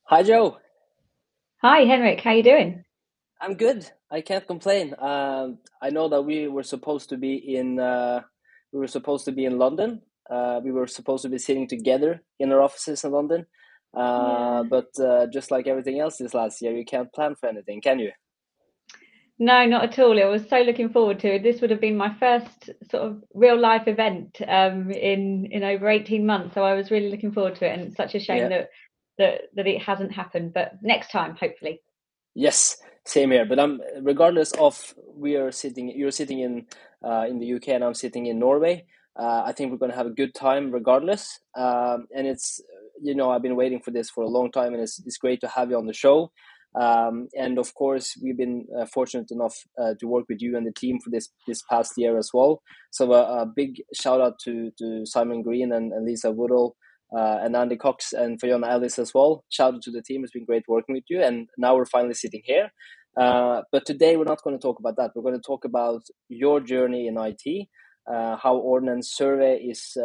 Hi Joe, Hi, Henrik. How you doing? I'm good. I can't complain. I know that we were supposed to be in London. We were supposed to be sitting together in our offices in London. Yeah. But just like everything else this last year, you can't plan for anything, can you? No, not at all. I was so looking forward to it. This would have been my first sort of real life event in over 18 months. So I was really looking forward to it, and it's such a shame Yeah. that it hasn't happened. But next time, hopefully. Yes, same here. But I'm regardless of you're sitting in the UK and I'm sitting in Norway. I think we're going to have a good time regardless. And I've been waiting for this for a long time, and it's great to have you on the show. And of course, we've been fortunate enough to work with you and the team for this past year as well. So a big shout out to Simon Green and Lisa Woodall and Andy Cox and Fiona Ellis as well. Shout out to the team. It's been great working with you. And now we're finally sitting here. But today we're not going to talk about that. We're going to talk about your journey in IT, how Ordnance Survey is,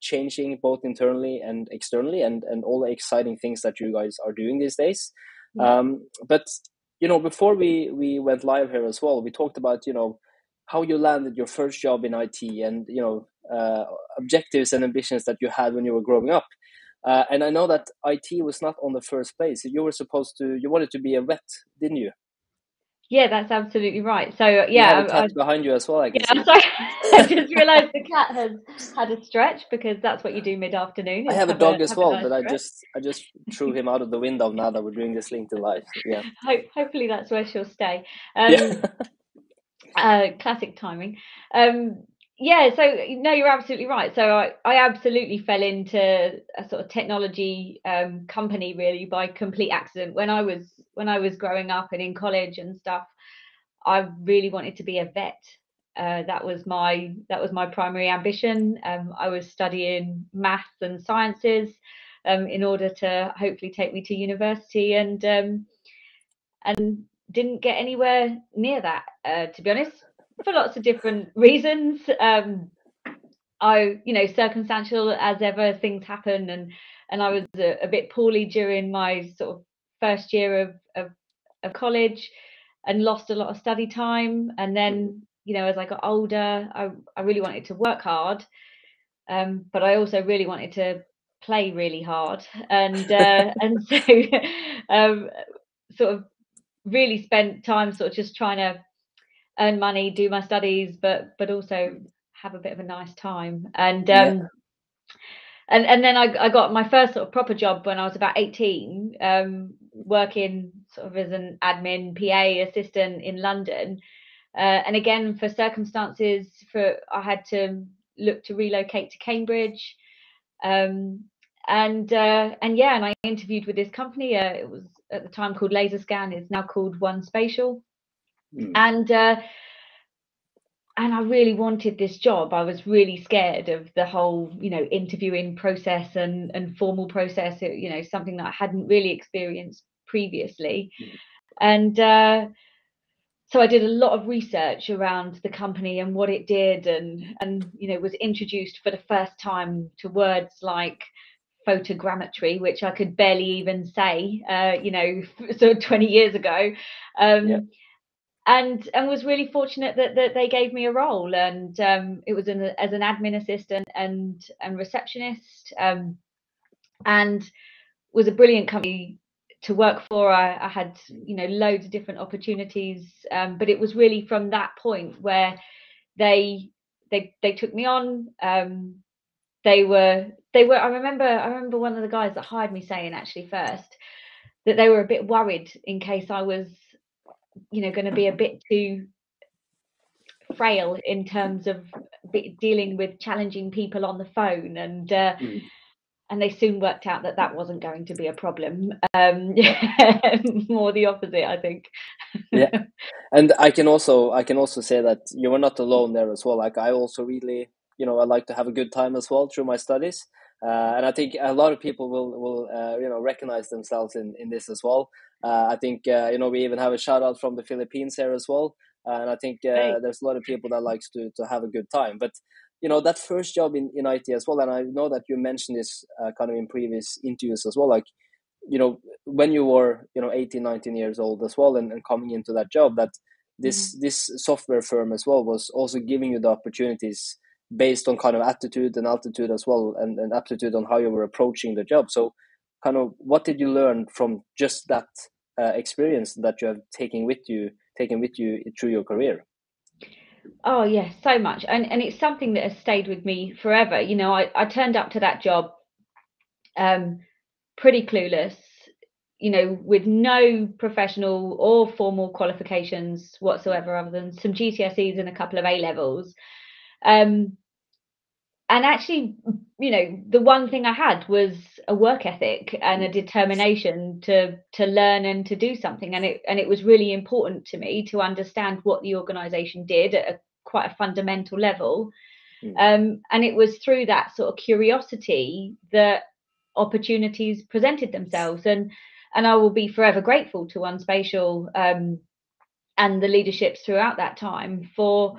changing both internally and externally, and all the exciting things that you guys are doing these days. Yeah. But before we went live here as well, we talked about how you landed your first job in IT, and objectives and ambitions that you had when you were growing up. And I know that IT was not on the first place. You wanted to be a vet, didn't you? Yeah, that's absolutely right. So You have yeah, a cat behind you as well, I can yeah. see. Sorry, I just realised the cat has had a stretch because that's what you do mid-afternoon I is have a dog as have a well, nice but I stretch. just I just threw him out of the window now that we're doing this link to life. Yeah. Hopefully that's where she'll stay. Yeah. Classic timing. Um, yeah, so no, you're absolutely right. So I absolutely fell into a sort of technology company really by complete accident. When I was growing up and in college and stuff, I really wanted to be a vet. That was my primary ambition. I was studying maths and sciences in order to hopefully take me to university, and didn't get anywhere near that, to be honest, for lots of different reasons. Circumstantial as ever, things happen, and I was a bit poorly during my sort of first year of college, and lost a lot of study time. And then, as I got older, I really wanted to work hard, but I also really wanted to play really hard, and so um, sort of really spent time sort of just trying to earn money, do my studies, but also have a bit of a nice time. And Yeah. and then I got my first sort of proper job when I was about 18, working sort of as an admin PA assistant in London. And again, for circumstances, for I had to look to relocate to Cambridge. Um, and yeah, and I interviewed with this company. It was at the time called Laser Scan. It's now called One Spatial. Mm. And I really wanted this job. I was really scared of the whole, interviewing process and formal process. Something that I hadn't really experienced previously. And so I did a lot of research around the company and what it did, and was introduced for the first time to words like photogrammetry, which I could barely even say, sort of 20 years ago. Yeah. And was really fortunate that they gave me a role, and it was as an admin assistant and receptionist, and was a brilliant company to work for. I had loads of different opportunities, but it was really from that point where they they took me on. They were. I remember one of the guys that hired me saying actually first that they were a bit worried in case I was going to be a bit too frail in terms of dealing with challenging people on the phone, Mm. and they soon worked out that that wasn't going to be a problem. Yeah. More the opposite, I think. Yeah. And I can also say that you were not alone there as well. Like I also really, I like to have a good time as well through my studies. And I think a lot of people will recognize themselves in this as well. I think we even have a shout out from the Philippines here as well. And I think Great. there's a lot of people that likes to have a good time. But that first job in IT as well, and I know that you mentioned this kind of in previous interviews as well. Like when you were 18, 19 years old as well, and coming into that job, that this software firm as well was also giving you the opportunities based on kind of attitude and altitude as well, and aptitude on how you were approaching the job. So kind of what did you learn from just that experience that you have taken with you through your career? Oh yes, so much. And it's something that has stayed with me forever. I turned up to that job pretty clueless, with no professional or formal qualifications whatsoever, other than some GCSEs and a couple of A levels. And actually, the one thing I had was a work ethic and a determination to learn and to do something. And it was really important to me to understand what the organization did at quite a fundamental level. And it was through that sort of curiosity that opportunities presented themselves. And I will be forever grateful to Unspatial and the leaderships throughout that time for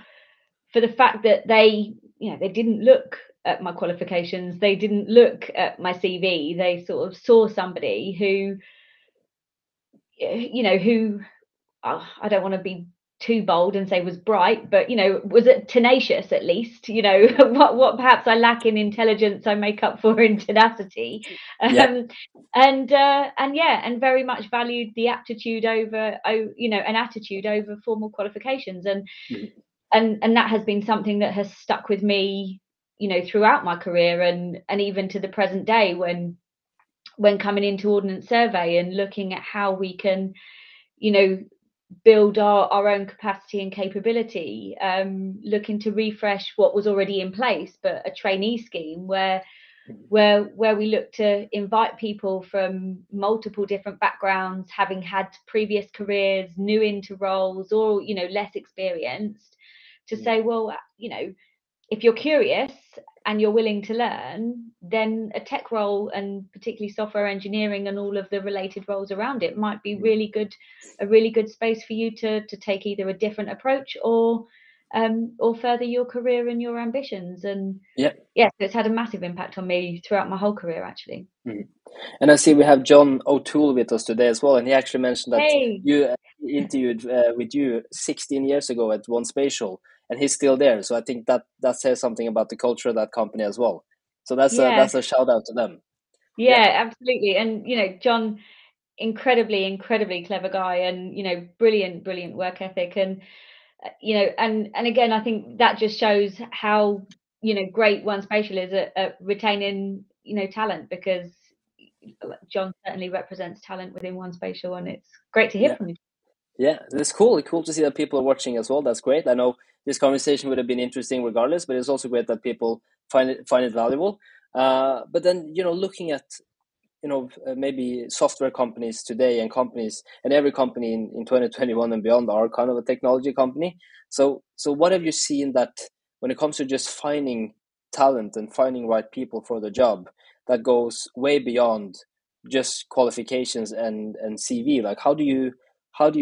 the fact that they didn't look at my qualifications, they didn't look at my CV, they sort of saw somebody who I don't want to be too bold and say was bright, but was tenacious at least. What perhaps I lack in intelligence, I make up for in tenacity. And very much valued the aptitude over an attitude over formal qualifications. And that has been something that has stuck with me throughout my career, and even to the present day, when coming into Ordnance Survey and looking at how we can build our own capacity and capability, looking to refresh what was already in place, but a trainee scheme where we look to invite people from multiple different backgrounds, having had previous careers, new into roles, or less experienced, to say, well, if you're curious and you're willing to learn, then a tech role, and particularly software engineering and all of the related roles around it, might be a really good space for you to take either a different approach or further your career and your ambitions. And so it's had a massive impact on me throughout my whole career, actually. And I see we have John O'Toole with us today as well, and he actually mentioned that you interviewed with you 16 years ago at One Spatial, and he's still there. So I think that says something about the culture of that company as well. So that's a shout out to them. Yeah, absolutely. And John, incredibly clever guy, and brilliant work ethic, and and again, I think that just shows how great One Spatial is at retaining talent, because John certainly represents talent within One Spatial, and it's great to hear from you. Yeah, it's cool to see that people are watching as well. That's great. I know this conversation would have been interesting regardless, but it's also great that people find it valuable. But then looking at maybe software companies today, and every company in 2021 and beyond are kind of a technology company. So what have you seen that when it comes to just finding talent and finding right people for the job, that goes way beyond just qualifications and CV? Like how do you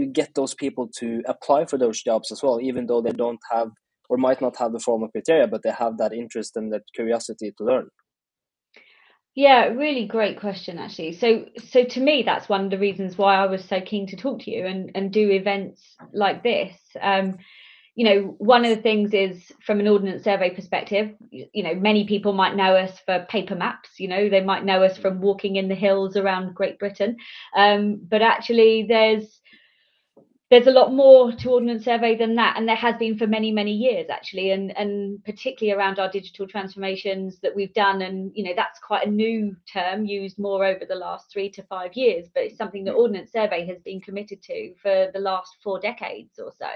get those people to apply for those jobs as well, even though they don't have or might not have the formal criteria, but they have that interest and that curiosity to learn? Yeah, really great question, actually. So to me, that's one of the reasons why I was so keen to talk to you and do events like this. One of the things is, from an Ordnance Survey perspective, many people might know us for paper maps. They might know us from walking in the hills around Great Britain. But actually, there's a lot more to Ordnance Survey than that, and there has been for many, many years, actually, and particularly around our digital transformations that we've done. And that's quite a new term, used more over the last 3 to 5 years, but it's something that Ordnance Survey has been committed to for the last 4 decades or so.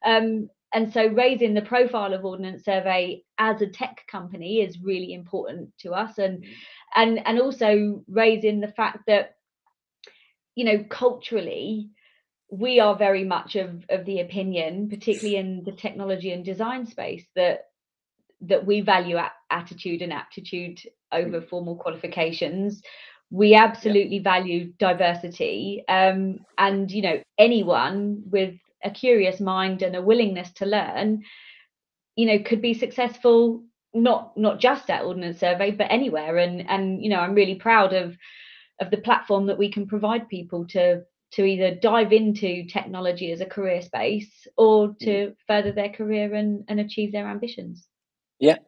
And so raising the profile of Ordnance Survey as a tech company is really important to us, and also raising the fact that culturally, we are very much of the opinion, particularly in the technology and design space, that we value attitude and aptitude over formal qualifications. We absolutely value diversity, and anyone with a curious mind and a willingness to learn, could be successful not just at Ordnance Survey, but anywhere. And I'm really proud of the platform that we can provide people to either dive into technology as a career space or to further their career and achieve their ambitions. Yeah,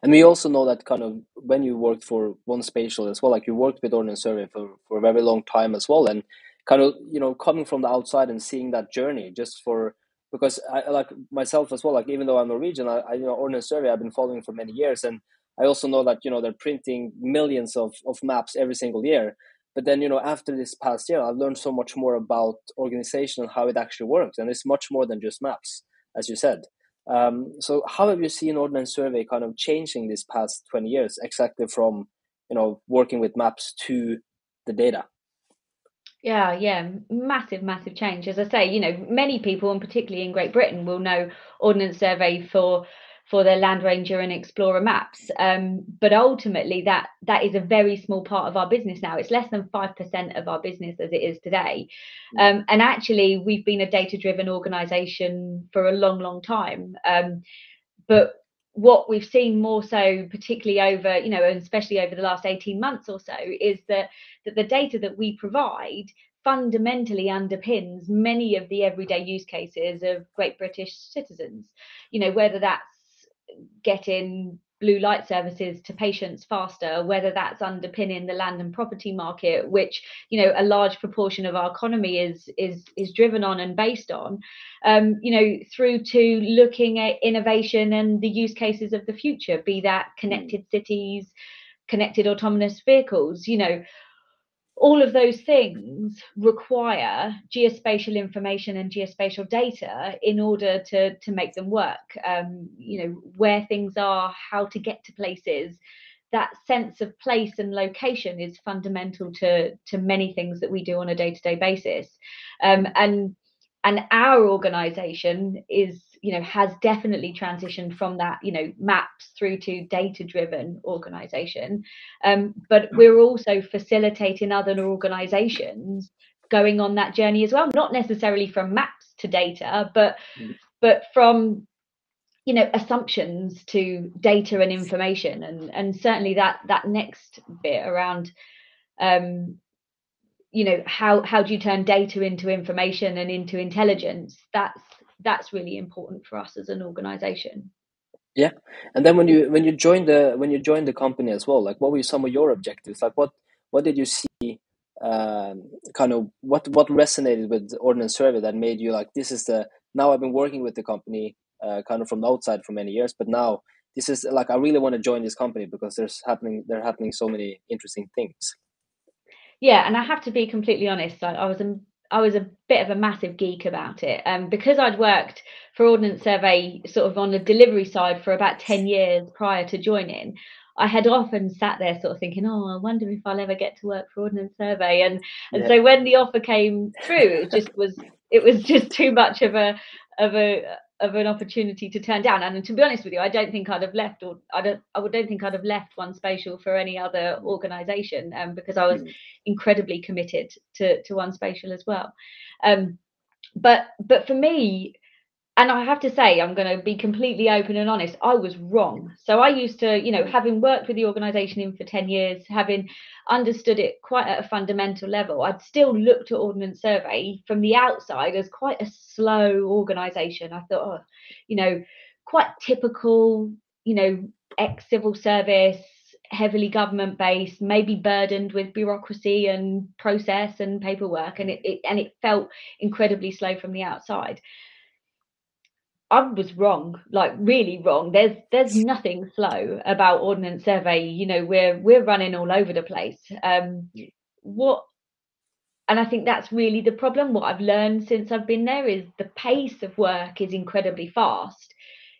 and we also know that kind of when you worked for One Spatial as well, like you worked with Ordnance Survey for a very long time as well, and kind of, you know, coming from the outside and seeing that journey just for, because I like myself as well, like even though I'm Norwegian, I you know, Ordnance Survey I've been following for many years, and I also know that, you know, they're printing millions of maps every single year. But then, you know, after this past year, I've learned so much more about organization and how it actually works, and it's much more than just maps, as you said. So how have you seen Ordnance Survey kind of changing these past 20 years, exactly from, you know, working with maps to the data? Yeah, massive change. As I say, you know, many people, and particularly in Great Britain, will know Ordnance Survey for their Land Ranger and Explorer maps. But ultimately, that is a very small part of our business now. It's less than 5% of our business as it is today. And actually, we've been a data-driven organisation for a long time. But what we've seen more so, particularly over, you know, and especially over the last 18 months or so, is that the data that we provide fundamentally underpins many of the everyday use cases of Great British citizens. You know, whether that's getting blue light services to patients faster, whether that's underpinning the land and property market, which, you know, a large proportion of our economy is driven on and based on, you know, through to looking at innovation and the use cases of the future, be that connected cities, connected autonomous vehicles. You know, all of those things require geospatial information and geospatial data in order to make them work. You know, where things are, how to get to places. That sense of place and location is fundamental to many things that we do on a day-to-day basis. And our organization is, you know, has definitely transitioned from that, you know, maps through to data-driven organization. But we're also facilitating other organizations going on that journey as well, not necessarily from maps to data, but from, you know, assumptions to data and information. And certainly that next bit around, you know, how do you turn data into information and into intelligence? That's really important for us as an organization. Yeah, and then when you joined the company as well, like what were some of your objectives? Like what did you see? Kind of what resonated with Ordnance Survey that made you like, this is the, now I've been working with the company kind of from the outside for many years, but now this is like, I really want to join this company because they're happening so many interesting things. Yeah, and I have to be completely honest, I was a bit of a massive geek about it. Because I'd worked for Ordnance Survey sort of on the delivery side for about 10 years prior to joining, I had often sat there sort of thinking, oh, I wonder if I'll ever get to work for Ordnance Survey. And Yeah. so when the offer came through, it was just too much of an opportunity to turn down. And to be honest with you, I don't think I'd have left, or I don't think I'd have left One Spatial for any other organization, because I was incredibly committed to One Spatial as well. But for me, and I have to say, I'm going to be completely open and honest, I was wrong. So I used to, you know, having worked with the organisation for 10 years, having understood it quite at a fundamental level, I'd still looked at Ordnance Survey from the outside as quite a slow organisation. I thought, oh, you know, quite typical, you know, ex-civil service, heavily government based, maybe burdened with bureaucracy and process and paperwork, and it felt incredibly slow from the outside. I was wrong, like really wrong. There's nothing slow about Ordnance Survey. You know, we're running all over the place. What, and I think that's really the problem. What I've learned since I've been there is the pace of work is incredibly fast.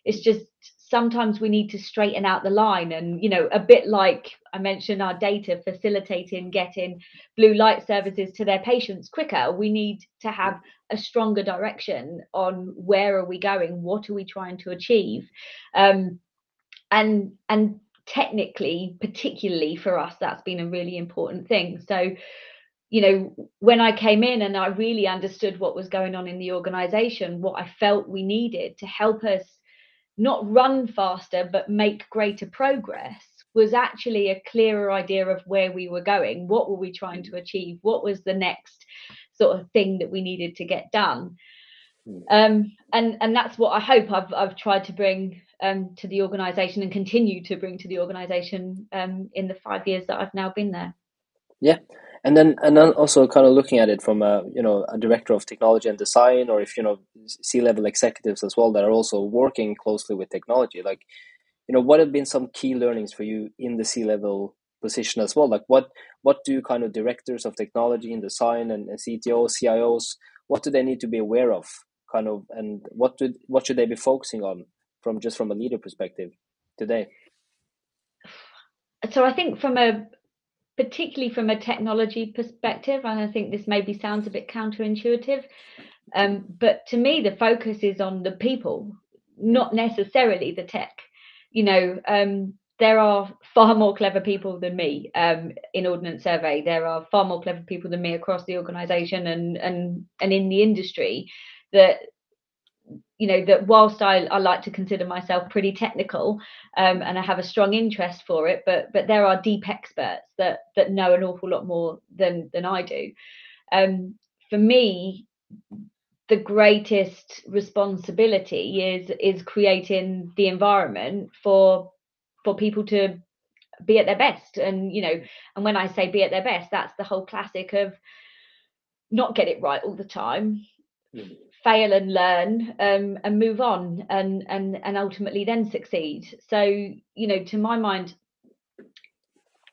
It's just sometimes we need to straighten out the line, and, you know, a bit like I mentioned, our data facilitating getting blue light services to their patients quicker, we need to have a stronger direction on where are we going, what are we trying to achieve. And technically, particularly for us, that's been a really important thing. So, you know, when I came in and I really understood what was going on in the organization, what I felt we needed to help us not run faster, but make greater progress, was actually a clearer idea of where we were going. What were we trying to achieve? What was the next sort of thing that we needed to get done? And that's what I hope I've tried to bring to the organisation, and continue to bring to the organisation in the 5 years that I've now been there. Yeah. And then also kind of looking at it from a director of technology and design, or if C-level executives as well that are also working closely with technology, like what have been some key learnings for you in the C-level position as well? Like what do kind of directors of technology and design and CTOs, CIOs, what do they need to be aware of, kind of, and what should they be focusing on from a leader perspective today? So I think particularly from a technology perspective, and I think this maybe sounds a bit counterintuitive, but to me the focus is on the people, not necessarily the tech. There are far more clever people than me in Ordnance Survey. There are far more clever people than me across the organisation and in the industry that that whilst I like to consider myself pretty technical and I have a strong interest for it, but there are deep experts that know an awful lot more than I do. For me, the greatest responsibility is creating the environment for people to be at their best. And and when I say be at their best, that's the whole classic of not get it right all the time, fail and learn, and move on, and ultimately then succeed. So to my mind,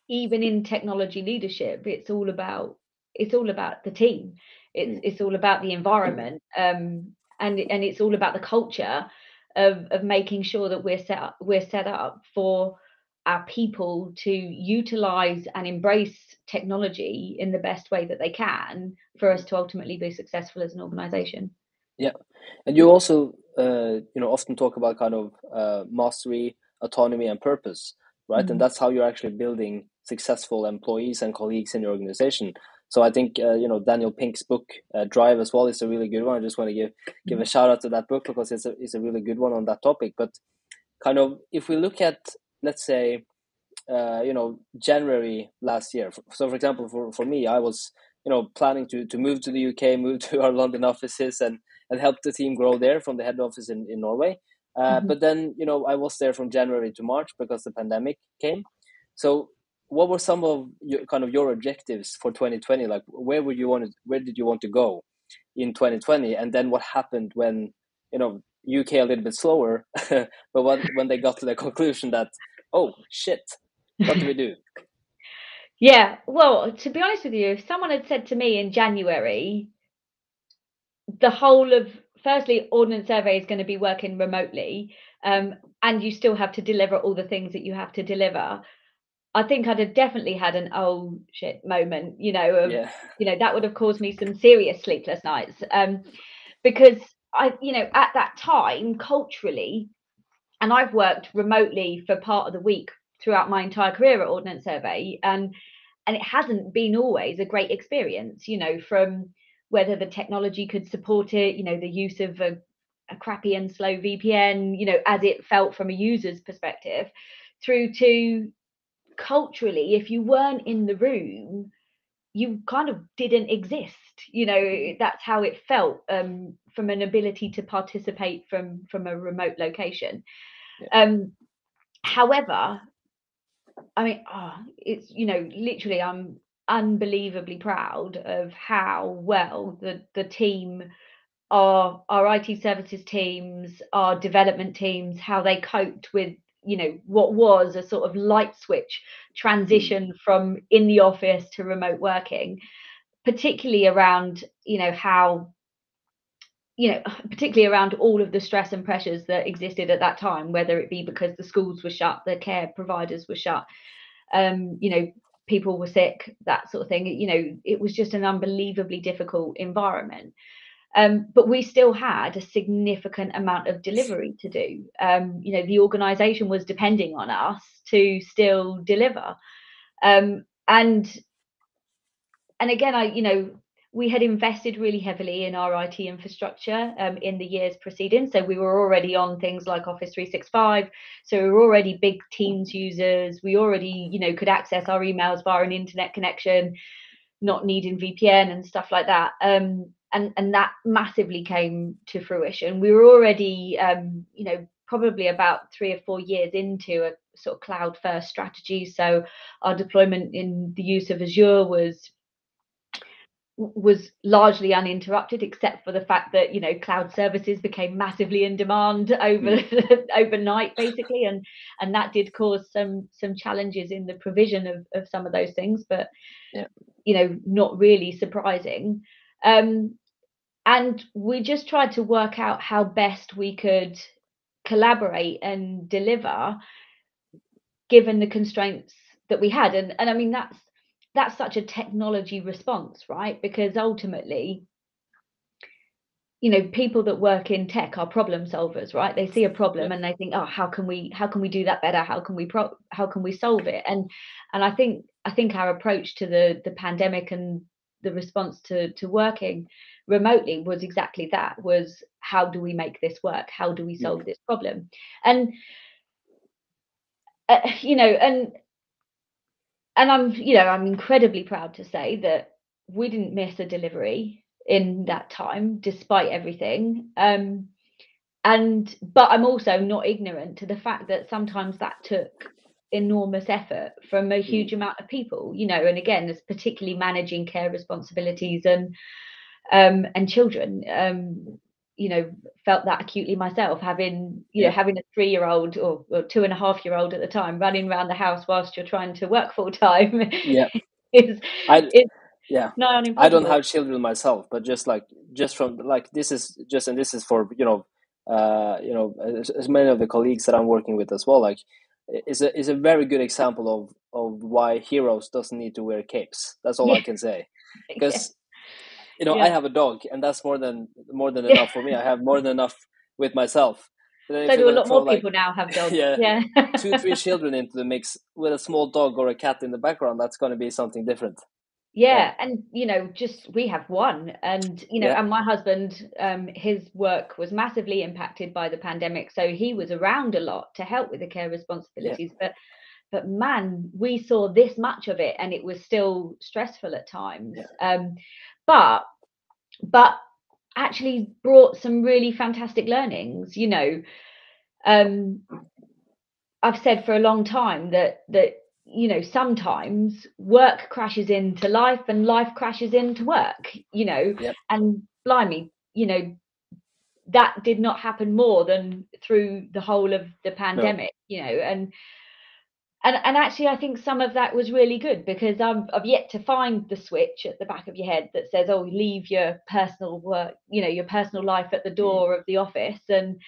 even in technology leadership, it's all about the team. It's all about the environment, and it's all about the culture of making sure that we're set up for our people to utilize and embrace technology in the best way that they can for us to ultimately be successful as an organization. Yeah, and you also often talk about kind of mastery, autonomy, and purpose, right? And that's how you're actually building successful employees and colleagues in your organization. So I think Daniel Pink's book Drive as well is a really good one. I just want to give a shout out to that book because it's a really good one on that topic. But kind of if we look at, let's say, January last year. So for example, for me, I was planning to move to the UK, move to our London offices, and help the team grow there from the head office in Norway. But then I was there from January to March because the pandemic came. So what were some of your objectives for 2020? Like where did you want to go in 2020? And then what happened when UK a little bit slower, but when they got to the conclusion that, oh shit, what do we do? Yeah, well, to be honest with you, if someone had said to me in January, the whole of, firstly, Ordnance Survey is going to be working remotely, and you still have to deliver all the things that you have to deliver, I think I'd have definitely had an oh shit moment, that would have caused me some serious sleepless nights, because I, at that time, culturally, and I've worked remotely for part of the week throughout my entire career at Ordnance Survey, and it hasn't been always a great experience, from whether the technology could support it, the use of a crappy and slow VPN, as it felt from a user's perspective, through to culturally, if you weren't in the room, you kind of didn't exist. That's how it felt, from an ability to participate from a remote location. However, I mean, it's literally, I'm unbelievably proud of how well the team, our IT services teams, our development teams, how they coped with what was a sort of light switch transition from in the office to remote working, particularly around how particularly around all of the stress and pressures that existed at that time, whether it be because the schools were shut, the care providers were shut, people were sick, that sort of thing. It was just an unbelievably difficult environment. But we still had a significant amount of delivery to do. The organisation was depending on us to still deliver. And again, we had invested really heavily in our IT infrastructure in the years preceding. So we were already on things like Office 365. So we were already big Teams users. We already, could access our emails via an internet connection, not needing VPN and stuff like that. And that massively came to fruition. We were already, probably about 3 or 4 years into a sort of cloud first strategy. So our deployment in the use of Azure was largely uninterrupted, except for the fact that cloud services became massively in demand overnight, basically, and that did cause some challenges in the provision of some of those things, but not really surprising. And we just tried to work out how best we could collaborate and deliver given the constraints that we had. And I mean, that's such a technology response, right? Because ultimately, people that work in tech are problem solvers, right? They see a problem and they think, oh, how can we do that better? How can we solve it? And I think our approach to the pandemic and the response to working remotely was exactly that, was how do we make this work? How do we solve this problem? And and I'm incredibly proud to say that we didn't miss a delivery in that time, despite everything. But I'm also not ignorant to the fact that sometimes that took enormous effort from a huge amount of people, and again, it's particularly managing care responsibilities and children. Felt that acutely myself, having having a 3-year-old or 2.5-year-old at the time running around the house whilst you're trying to work full time. is not impossible. I don't have children myself, but just from this is for as many of the colleagues that I'm working with as well, is a very good example of why heroes doesn't need to wear capes. That's all I can say, because I have a dog, and that's more than enough for me. I have more than enough with myself. So do a lot more people now have dogs. 2-3 children into the mix with a small dog or a cat in the background, that's going to be something different. And just we have one, and and my husband, his work was massively impacted by the pandemic, so he was around a lot to help with the care responsibilities. But man, we saw this much of it, and it was still stressful at times. But actually brought some really fantastic learnings. I've said for a long time that sometimes work crashes into life and life crashes into work, and blimey, that did not happen more than through the whole of the pandemic, and actually I think some of that was really good, because I've yet to find the switch at the back of your head that says, oh, leave your personal work, your personal life at the door of the office, and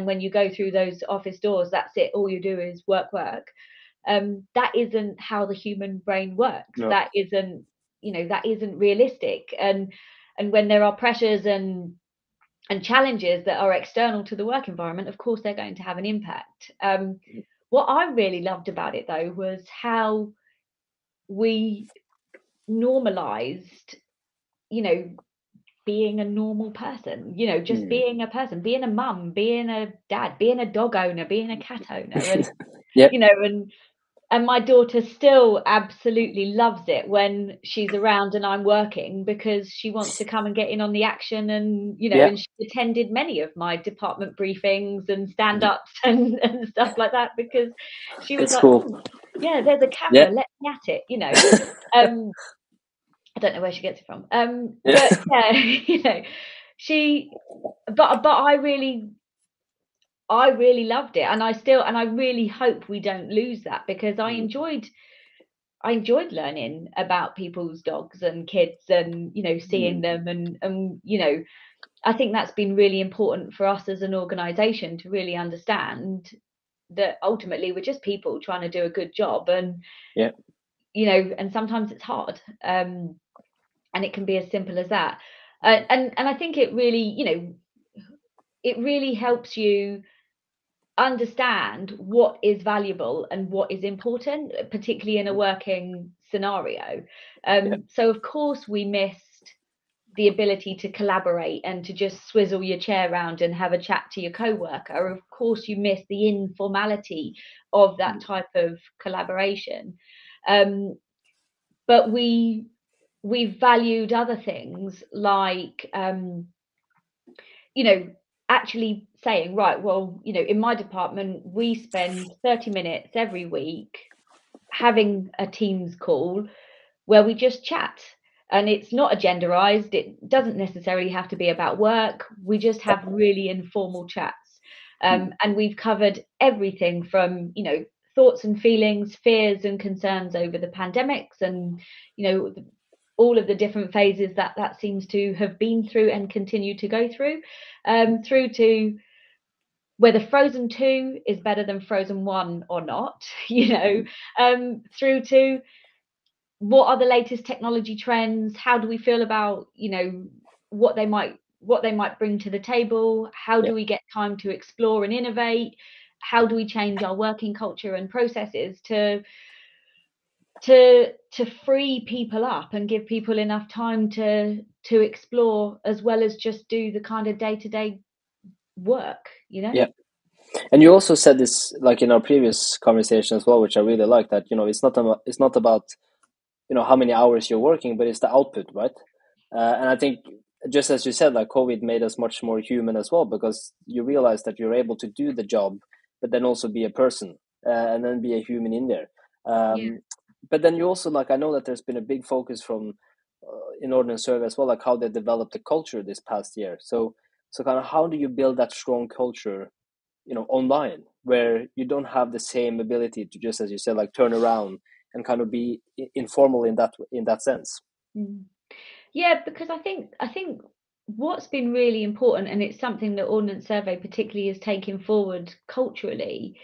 when you go through those office doors, that's it, all you do is work. That isn't how the human brain works. That isn't realistic, and when there are pressures and challenges that are external to the work environment, of course they're going to have an impact. What I really loved about it, though, was how we normalized, being a normal person, just being a person, being a mum, being a dad, being a dog owner, being a cat owner. And and my daughter still absolutely loves it when she's around and I'm working, because she wants to come and get in on the action, and and she attended many of my department briefings and stand-ups and stuff like that, because she was cool. There's a camera, let me at it, I don't know where she gets it from, but but I really loved it, and I really hope we don't lose that, because I enjoyed learning about people's dogs and kids, and seeing them, and I think that's been really important for us as an organization to really understand that ultimately we're just people trying to do a good job, and and sometimes it's hard, and it can be as simple as that, and I think it really it really helps you understand what is valuable and what is important, particularly in a working scenario. So of course we missed the ability to collaborate and to just swizzle your chair around and have a chat to your co-worker. Of course, you miss the informality of that type of collaboration. But we valued other things like, actually saying, right, well, in my department, we spend 30 minutes every week having a Teams call where we just chat. And it's not agenderized. It doesn't necessarily have to be about work. We just have really informal chats. And we've covered everything from, thoughts and feelings, fears and concerns over the pandemics, and, all of the different phases that seems to have been through and continue to go through, through to whether Frozen 2 is better than Frozen 1 or not, through to what are the latest technology trends? How do we feel about, what they might bring to the table? How do we get time to explore and innovate? How do we change our working culture and processes to free people up and give people enough time to explore, as well as just do the kind of day-to-day work, Yeah. And you also said this, like in our previous conversation as well, which I really like, that it's not about how many hours you're working, but it's the output, right? And I think, just as you said, like COVID made us much more human as well, because you realize that you're able to do the job, but then also be a person, and then be a human in there. But then you also, like, I know that there's been a big focus from in Ordnance Survey as well, like how they developed the culture this past year. So kind of how do you build that strong culture, online, where you don't have the same ability to, just as you said, like turn around and kind of be informal in that sense? Yeah, because I think what's been really important, and it's something that Ordnance Survey particularly is taking forward culturally,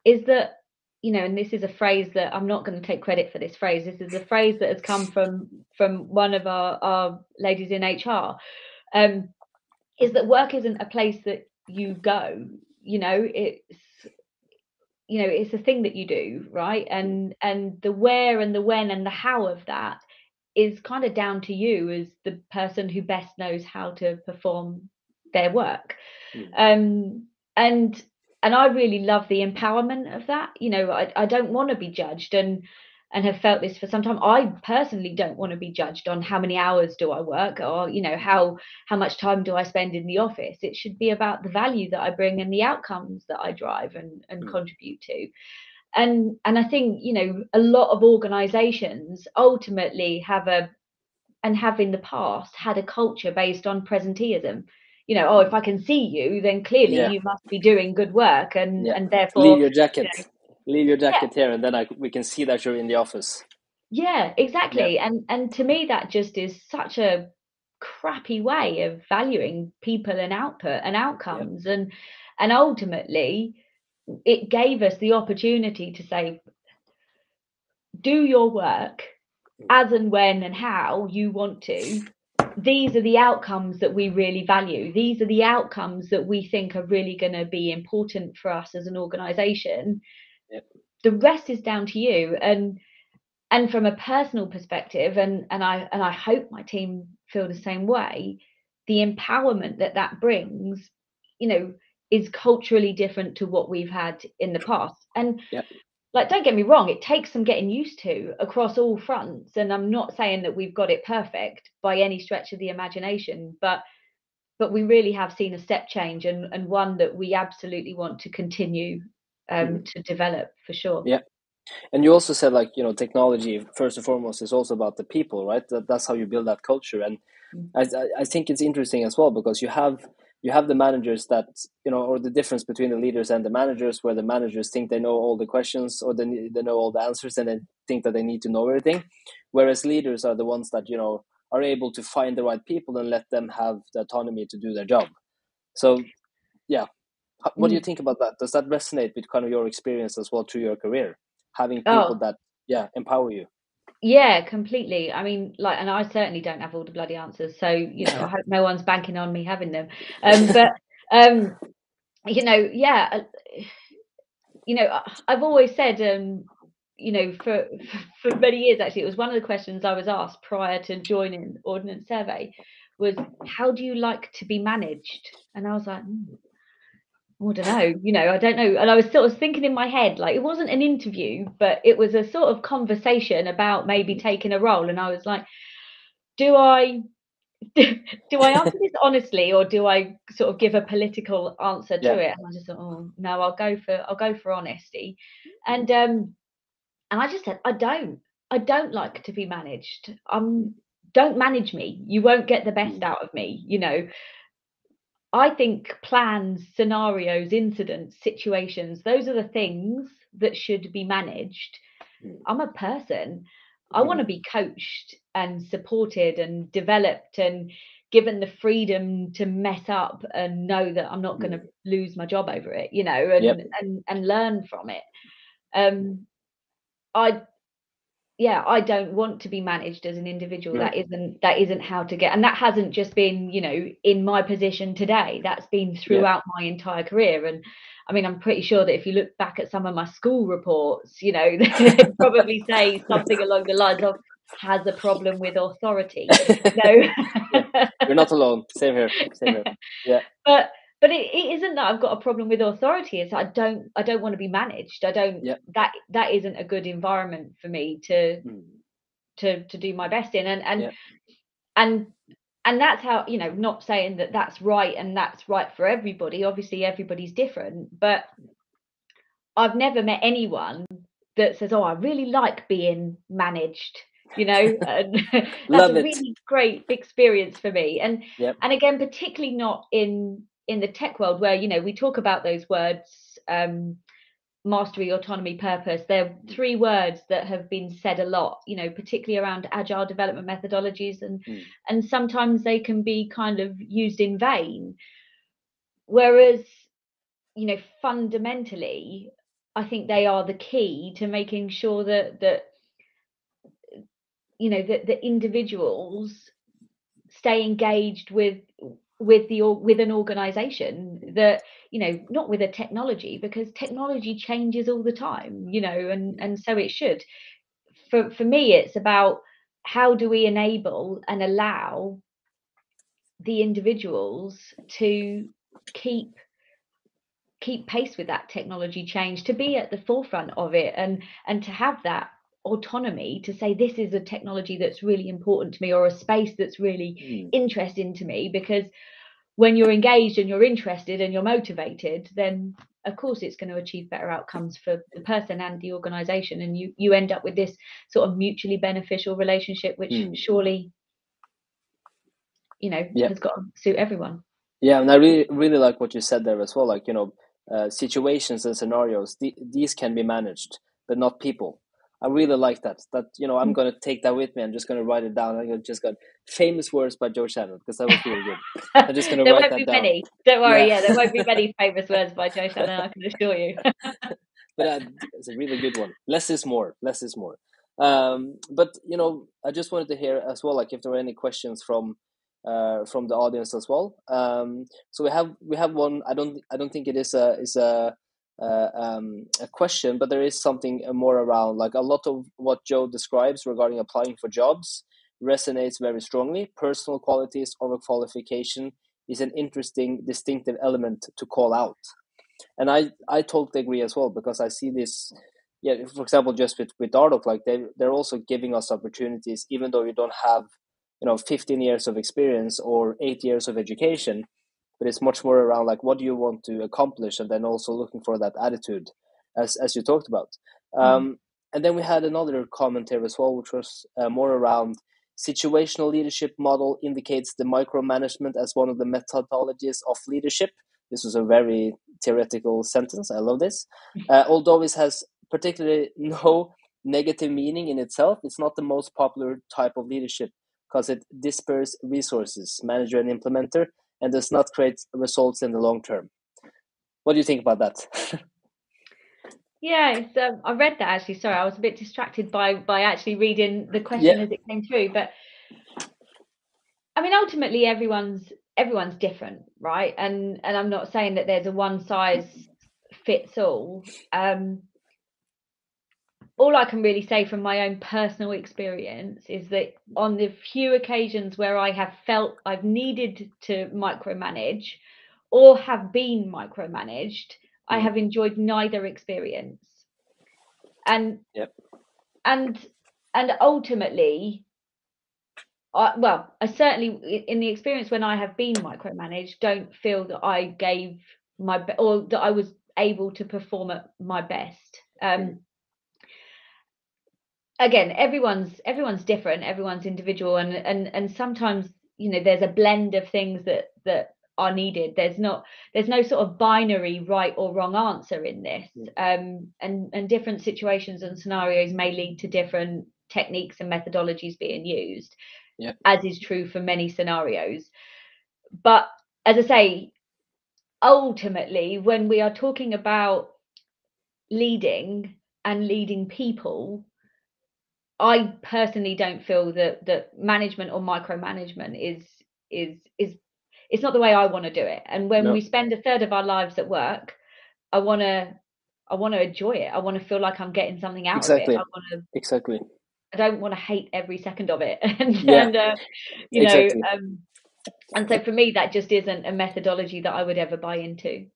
is that, and this is a phrase that I'm not going to take credit for this phrase. This is a phrase that has come from one of our ladies in HR, is that work isn't a place that you go. It's a thing that you do, right? And the where and the when and the how of that is kind of down to you as the person who best knows how to perform their work. And I really love the empowerment of that. I don't want to be judged, and have felt this for some time. I personally don't want to be judged on how many hours do I work, or how much time do I spend in the office. It should be about the value that I bring and the outcomes that I drive and contribute to. And I think, a lot of organizations ultimately have in the past had a culture based on presenteeism. If I can see you, then clearly you must be doing good work, and therefore leave your jacket here, and then we can see that you're in the office. Yeah, exactly. And to me, that just is such a crappy way of valuing people and output and outcomes. And ultimately, it gave us the opportunity to say, do your work as and when and how you want to. These are the outcomes that we really value. These are the outcomes that we think are really going to be important for us as an organization. The rest is down to you. And from a personal perspective, and I hope my team feel the same way, the empowerment that brings, is culturally different to what we've had in the past. And like, don't get me wrong, it takes some getting used to across all fronts. And I'm not saying that we've got it perfect by any stretch of the imagination, but we really have seen a step change, and one that we absolutely want to continue to develop, for sure. Yeah. And you also said, like, technology first and foremost is also about the people, right? That's how you build that culture. And I think it's interesting as well, because you have the managers that, or the difference between the leaders and the managers, where the managers think they know all the questions, or they know all the answers, and they think that they need to know everything, whereas leaders are the ones that are able to find the right people and let them have the autonomy to do their job. So what do you think about that? Does that resonate with kind of your experience as well through your career, having people that empower you? Yeah, completely. I mean, like, and I certainly don't have all the bloody answers, so I hope no one's banking on me having them. But I've always said, you know, for many years, actually, it was one of the questions I was asked prior to joining Ordnance Survey was, how do you like to be managed? And I was like, I don't know, you know, I don't know. And I was sort of thinking in my head, like, it wasn't an interview, but it was a sort of conversation about maybe taking a role. And I was like, do I answer this honestly, or do I sort of give a political answer to it? And I just thought, oh no, I'll go for honesty. And I just said, I don't like to be managed. Don't manage me. You won't get the best out of me. You know, I think plans, scenarios, incidents, situations, those are the things that should be managed. I'm a person. I want to be coached and supported and developed and given the freedom to mess up and know that I'm not going to lose my job over it, you know, and learn from it. I don't want to be managed as an individual. That isn't how to get, and that hasn't just been, you know, in my position today. That's been throughout my entire career. And I mean, I'm pretty sure that if you look back at some of my school reports, you know, they'd probably say something along the lines of, has a problem with authority. No. You're not alone. Same here. Yeah. But it isn't that I've got a problem with authority. It's I don't want to be managed. I don't. That isn't a good environment for me to do my best in. And that's how, you know, not saying that that's right and that's right for everybody. Obviously, everybody's different. But I've never met anyone that says, "Oh, I really like being managed." You know, and that's a really great experience for me. And again, particularly not in the tech world, where, you know, we talk about those words, mastery, autonomy, purpose. They're three words that have been said a lot, you know, particularly around agile development methodologies, and sometimes they can be kind of used in vain. Whereas, you know, fundamentally, I think they are the key to making sure that you know, that the individuals stay engaged with an organization, that, you know, not with a technology, because technology changes all the time, you know, and so it should. For me, it's about how do we enable and allow the individuals to keep pace with that technology change, to be at the forefront of it, and to have that autonomy to say, this is a technology that's really important to me, or a space that's really interesting to me. Because when you're engaged and you're interested and you're motivated, then of course it's going to achieve better outcomes for the person and the organization, and you end up with this sort of mutually beneficial relationship, which surely, you know, has got to suit everyone. Yeah, and I really like what you said there as well. Like, you know, situations and scenarios, these can be managed, but not people. I really like that. That, you know, I'm going to take that with me. I'm just going to write it down. I just got famous words by Jo Shannon, because that was really good. I'm just going to write that down. Many. Don't worry. Yeah, there won't be many famous words by Jo Shannon, I can assure you. But it's a really good one. Less is more. But, you know, I just wanted to hear as well, like, if there were any questions from the audience as well. So we have one. I don't think it is a question, but there is something more around, like, a lot of what Jo describes regarding applying for jobs resonates very strongly. Personal qualities over qualification is an interesting, distinctive element to call out. And I totally agree as well, because I see this, for example, just with Ardoq, like, they're also giving us opportunities, even though you don't have, you know, 15 years of experience or 8 years of education, but it's much more around, like, what do you want to accomplish, and then also looking for that attitude, as you talked about. And then we had another comment here as well, which was more around situational leadership model indicates the micromanagement as one of the methodologies of leadership. This was a very theoretical sentence. I love this. Although this has particularly no negative meaning in itself, it's not the most popular type of leadership, because it disperses resources, manager and implementer, and does not create results in the long term. What do you think about that? Yeah, I read that, actually. Sorry, I was a bit distracted by actually reading the question as it came through. But I mean, ultimately, everyone's different, right? And I'm not saying that there's a one size fits all. all I can really say from my own personal experience is that on the few occasions where I have felt I've needed to micromanage or have been micromanaged, I have enjoyed neither experience. And Yep. and ultimately, I certainly, in the experience when I have been micromanaged, don't feel that I gave or that I was able to perform at my best. Again, everyone's different, everyone's individual, and sometimes, you know, there's a blend of things that are needed. There's no sort of binary right or wrong answer in this. And different situations and scenarios may lead to different techniques and methodologies being used, as is true for many scenarios. But as I say, ultimately, when we are talking about leading and leading people, I personally don't feel that management or micromanagement is it's not the way I want to do it. And when we spend a third of our lives at work, I want to enjoy it. I want to feel like I'm getting something out of it. Exactly. I don't want to hate every second of it. And you exactly. know, and so for me, that just isn't a methodology that I would ever buy into.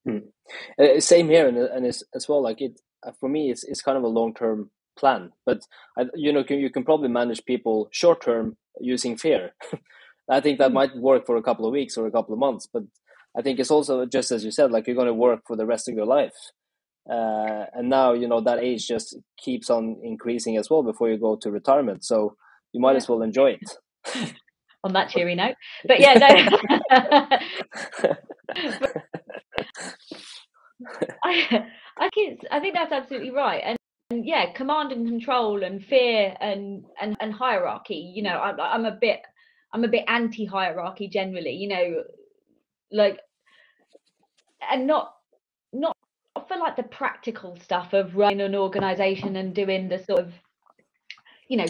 Same here, and it's, as well, like it for me, it's kind of a long-term plan, but you can probably manage people short-term using fear. I think that might work for a couple of weeks or a couple of months, but I think it's also, just as you said, like, you're going to work for the rest of your life. And now, that age just keeps on increasing as well before you go to retirement. So you might as well enjoy it. On that cheery note. But yeah, no. I think that's absolutely right. And yeah, command and control and fear and hierarchy, I'm a bit anti-hierarchy generally, like, and not for like the practical stuff of running an organization and doing the sort of,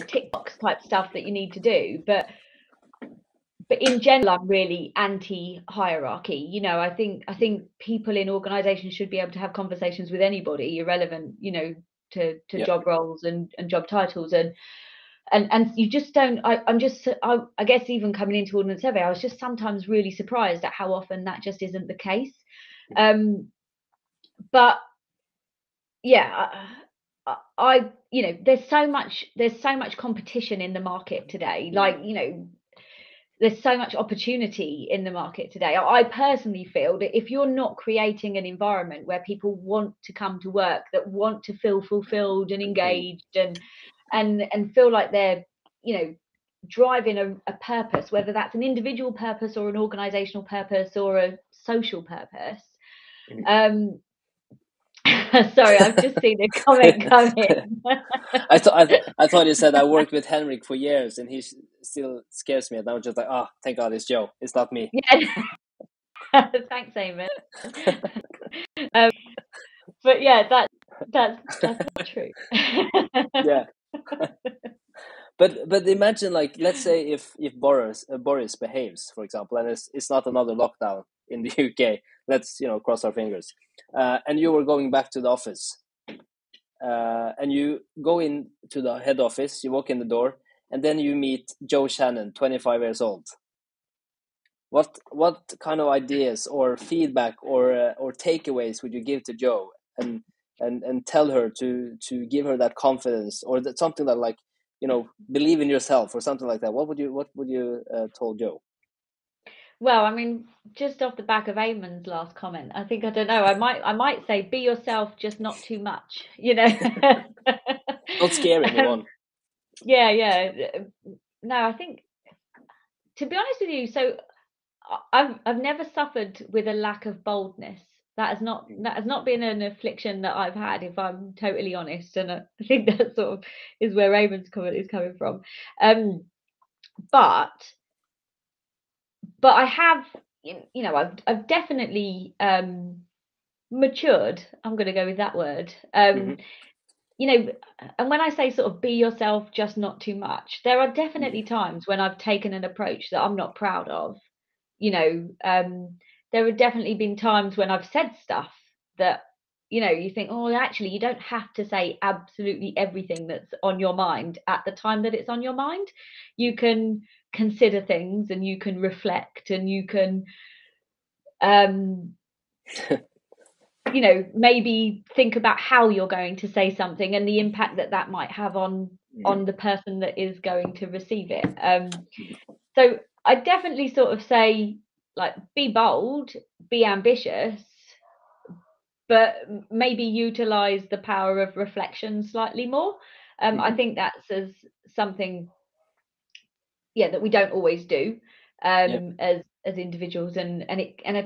tick box type stuff that you need to do, but in general, I'm really anti-hierarchy. I think people in organizations should be able to have conversations with anybody, irrelevant, to job roles and job titles, and you just don't. I guess even coming into Ordnance Survey, I was just sometimes really surprised at how often that just isn't the case. But yeah, there's so much competition in the market today. Like, there's so much opportunity in the market today. I personally feel that if you're not creating an environment where people want to come to work, that want to feel fulfilled and engaged and feel like they're, driving a purpose, whether that's an individual purpose or an organizational purpose or a social purpose. Sorry, I've just seen a comment come in. I thought you said I worked with Henrik for years and he still scares me. And I was just like, oh, thank God it's Joe. It's not me. Yeah. Thanks, Eamon. But yeah, that's not true. Yeah. But imagine, like, let's say if Boris behaves, for example, and it's not another lockdown in the UK. Let's cross our fingers. And you were going back to the office. And you go into the head office, you walk in the door, and then you meet Jo Shannon, 25 years old. What kind of ideas or feedback or takeaways would you give to Jo, and tell her to give her that confidence, or that something that, like, believe in yourself or something like that? What would you told Jo? Well, I mean, just off the back of Eamon's last comment, I don't know. I might say, be yourself, just not too much. Don't scare anyone. Yeah. No, I think, to be honest with you, so I've never suffered with a lack of boldness. That has not been an affliction that I've had, if I'm totally honest. And I think that sort of is where Eamon's comment is coming from. But I have, I've definitely matured. I'm going to go with that word. And when I say sort of be yourself, just not too much, there are definitely times when I've taken an approach that I'm not proud of. There have definitely been times when I've said stuff that you know, you think, oh, actually, you don't have to say absolutely everything that's on your mind at the time that it's on your mind. You can consider things, and you can reflect, and you can, you know, maybe think about how you're going to say something and the impact that that might have on the person that is going to receive it. So I definitely sort of say, like, be bold, be ambitious, but maybe utilize the power of reflection slightly more. I think that's as something, yeah, that we don't always do, Yeah. as individuals, and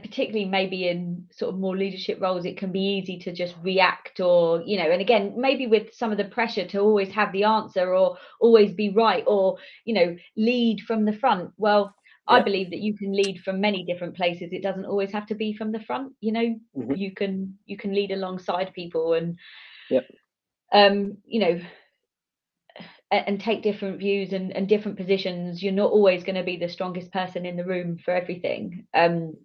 particularly maybe in sort of more leadership roles, it can be easy to just react, or, you know, and again, maybe with some of the pressure to always have the answer, or always be right, or, you know, lead from the front. Well, I Yeah. believe that you can lead from many different places. It doesn't always have to be from the front, you know. You can lead alongside people, and Yeah. you know, and take different views and different positions. You're not always going to be the strongest person in the room for everything, and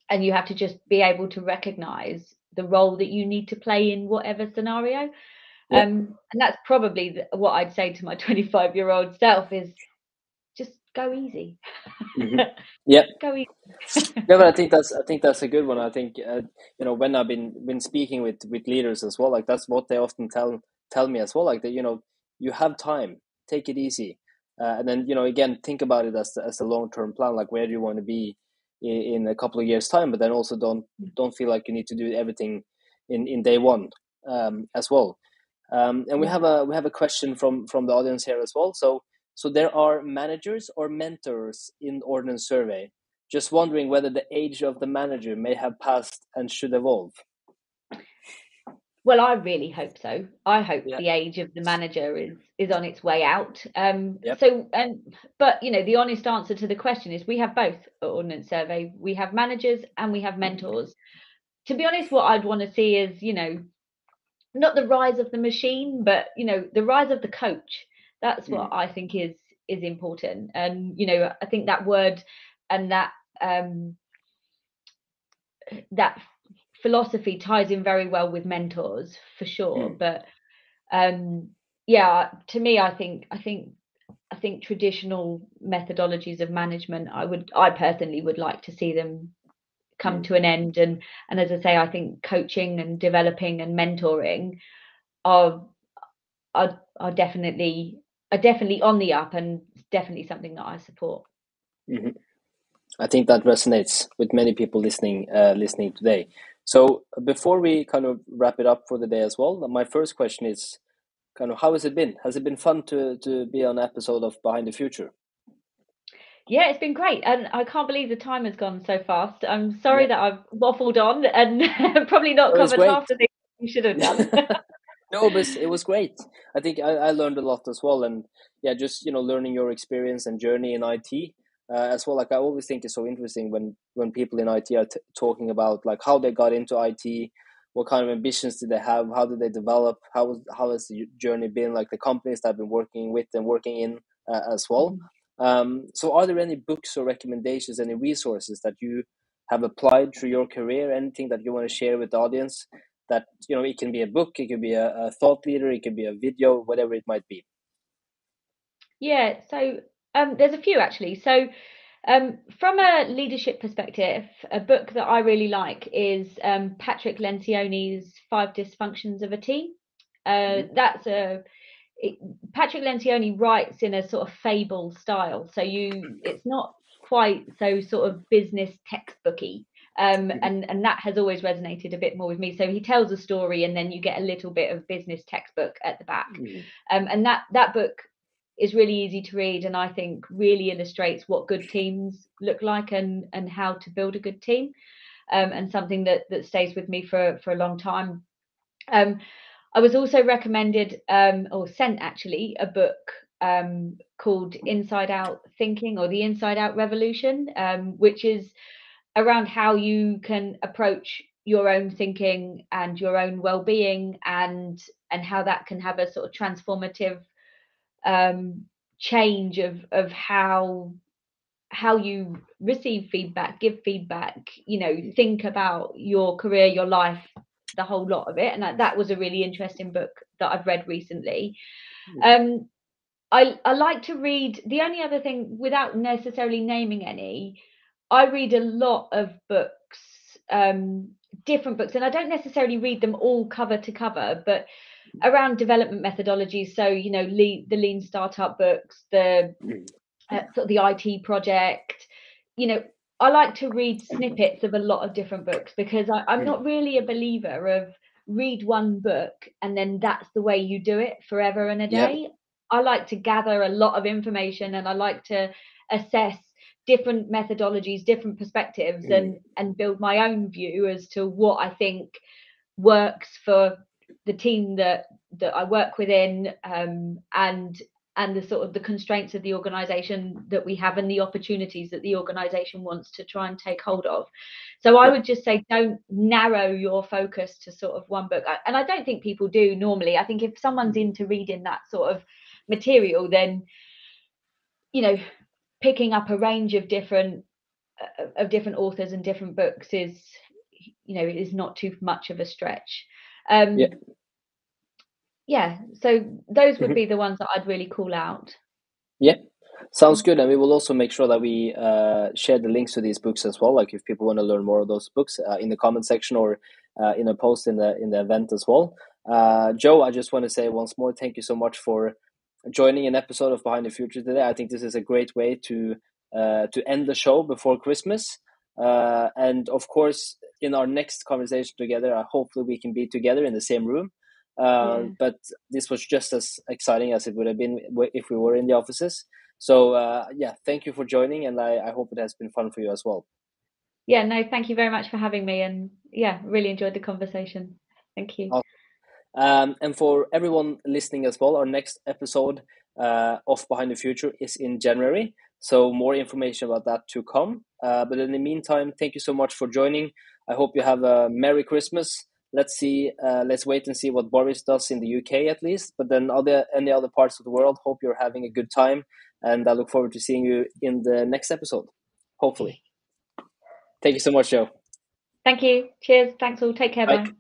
you have to just be able to recognize the role that you need to play in whatever scenario. Yeah. And that's probably what I'd say to my 25-year-old self is, just go easy. Yeah. Go easy. Yeah, but I think that's a good one. I think you know, when I've been speaking with leaders as well, like that's what they often tell me as well. Like that, you know, you have time, take it easy, and then, you know, again, think about it as a long-term plan. Like, where do you want to be in a couple of years' time? But then also don't feel like you need to do everything in day one, as well. And we Yeah. have a question from the audience here as well. So there are managers or mentors in Ordnance Survey. Just wondering whether the age of the manager may have passed and should evolve. Well, I really hope so. I hope Yeah. the age of the manager is on its way out. Yep. So, but, you know, the honest answer to the question is we have both at Ordnance Survey. We have managers and we have mentors. To be honest, what I'd want to see is, you know, not the rise of the machine, but, you know, the rise of the coach. That's what I think is important. And, you know, I think that word and that philosophy ties in very well with mentors for sure. But yeah, to me, I think traditional methodologies of management, I personally would like to see them come to an end. And as I say, I think coaching and developing and mentoring are are definitely on the up, and definitely something that I support. I think that resonates with many people listening today. So before we kind of wrap it up for the day as well, my first question is kind of, how has it been? Has it been fun to be on an episode of Behind the Future? Yeah, it's been great, and I can't believe the time has gone so fast. I'm Yeah, sorry that I've waffled on and probably not it was covered great. half the things you should have done. No, but it was great. I think I learned a lot as well, and yeah, just, you know, learning your experience and journey in IT as well. Like, I always think it's so interesting when people in IT are talking about like how they got into IT, what kind of ambitions did they have, how did they develop, how has the journey been, like the companies that I've been working with and working in as well. So, are there any books or recommendations, any resources that you have applied through your career? Anything that you want to share with the audience? That, you know, it can be a book, it could be a thought leader, it could be a video, whatever it might be. Yeah, so there's a few actually. So from a leadership perspective, a book that I really like is Patrick Lencioni's Five Dysfunctions of a Team. That's Patrick Lencioni writes in a sort of fable style, so it's not quite so sort of business textbooky. And that has always resonated a bit more with me. So he tells a story, and then you get a little bit of business textbook at the back. And that book is really easy to read, and I think really illustrates what good teams look like, and how to build a good team, and something that stays with me for a long time. I was also recommended, or sent actually, a book called Inside Out Thinking, or the Inside Out Revolution, which is around how you can approach your own thinking and your own well-being, and how that can have a sort of transformative change of how you receive feedback, give feedback, you know, think about your career, your life, the whole lot of it, and that was a really interesting book that I've read recently. I like to read. The only other thing, without necessarily naming any, I read a lot of books, different books, and I don't necessarily read them all cover to cover, but around development methodologies. So, you know, the lean startup books, the sort of the IT project. You know, I like to read snippets of a lot of different books, because I'm not really a believer of read one book and then that's the way you do it forever and a day. I like to gather a lot of information, and I like to assess different methodologies, different perspectives, and build my own view as to what I think works for the team that I work within, and the sort of the constraints of the organization that we have, and the opportunities that the organization wants to try and take hold of. So I would just say, don't narrow your focus to sort of one book. And I don't think people do normally. I think if someone's into reading that sort of material, then, you know, picking up a range of different authors and different books is, you know, is not too much of a stretch. So those would be the ones that I'd really call out. Sounds good. And we will also make sure that we share the links to these books as well. Like if people want to learn more of those books, in the comment section, or in a post in the event as well. Jo, I just want to say once more, thank you so much for joining an episode of Behind the Future today. I think this is a great way to end the show before Christmas. And of course, in our next conversation together, hopefully we can be together in the same room. But this was just as exciting as it would have been if we were in the offices. So thank you for joining, and I hope it has been fun for you as well. No, thank you very much for having me, and really enjoyed the conversation. Thank you. And for everyone listening as well, our next episode of Behind the Future is in January, so more information about that to come. But in the meantime, thank you so much for joining. I hope you have a Merry Christmas. Let's wait and see what Boris does in the UK at least. But then any other parts of the world, hope you're having a good time. And I look forward to seeing you in the next episode, hopefully. Thank you so much, Jo. Thank you. Cheers. Thanks all. Take care. Bye.